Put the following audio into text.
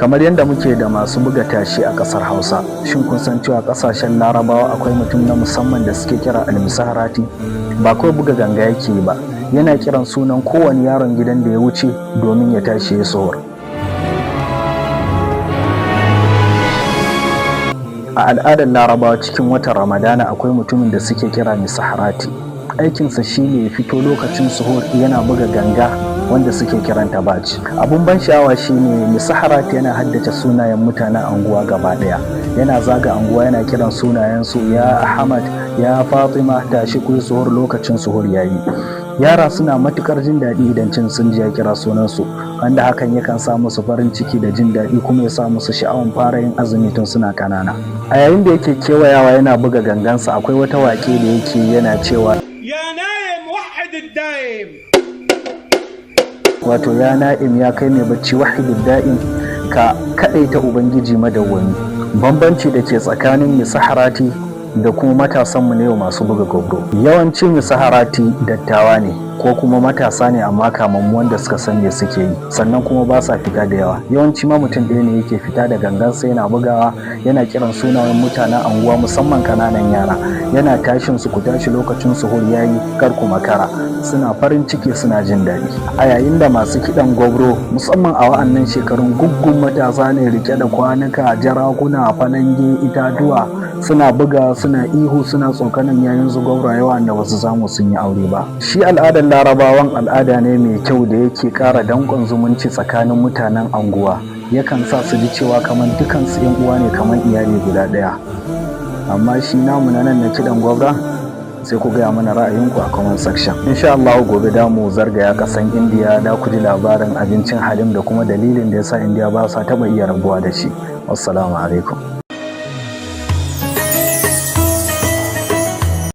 Kamar yadda muke da masu buga tashi a ƙasar Hausa, shin kun san cewa ƙasashen Larabawa akwai mutum na musamman da suke kira almisaharati? Ba kawai buga ganga yake ba, yana kiran sunan kowane yaron gidan da ya wuce domin ya tashi ya sahur. A al'adar Larabawa cikin watan Ramadana akwai mutumin da suke kira misaharati. Aikinsa shine ya fito lokacin suhur yana buga ganga wanda suke kiranta baji. Abun ban sha'awa shine misaharati yana haddace sunayen mutanen anguwa gaba daya, yana zaga anguwa yana kiran sunayen su, ya Ahmad, ya Fatima, tashi ku suhur lokacin suhur yayi. Yara suna matukar jin daɗi idan sun ji ya kira sunansu, wanda hakan yakan sa musu farin ciki da jin daɗi kuma ya sa musu sha'awan fara yin azumi tun suna kanana. A yayin da yake kewayawa yana buga gangansa, akwai wata waƙe da yake yana cewa ya na'im wahid ad-da'im, wato ya na'im, ya kai mai bacci wahid da'im, ka kaɗaita ubangiji madawwami. Bambanci da ke tsakanin misaharati da kuma matasanmu ne masu buga gobro. Yawanci misaharati dattawa ne ko kuma matasa ne amma kamammu wanda suka san me suke yi, sannan kuma ba sa fita da yawa. Yawanci ma mutum ɗaya ne yake fita da gangansa yana bugawa, yana kiran sunayen mutanen anguwa musamman kananan yara, yana tashin su, ku tashi lokacin suhur yayi, kar ku makara. Suna farin ciki suna jin daɗi. A yayin da masu kiɗan gobro musamman a wa'annan shekarun guggun matasa ne rike da kwanuka, jarakuna, falange, itatuwa, suna buga, suna ihu, suna tsokanan yayin su gwauraye wanda ba su samu sun yi aure ba. Shi al'adar Larabawan al'ada ne mai kyau da yake ƙara danƙon zumunci tsakanin mutanen anguwa, yakan sa su ji cewa kamar dukansu 'yan uwa ne, kamar iyali guda ɗaya. Amma shi namu na nan na kiɗan gwabra, sai ku gaya mana ra'ayinku a comment section. Insha Allah gobe da mu zargaya ƙasan Indiya da ku ji labarin abincin halim da kuma dalilin da yasa Indiya ba sa taɓa iya rabuwa da shi. Wassalamu alaikum.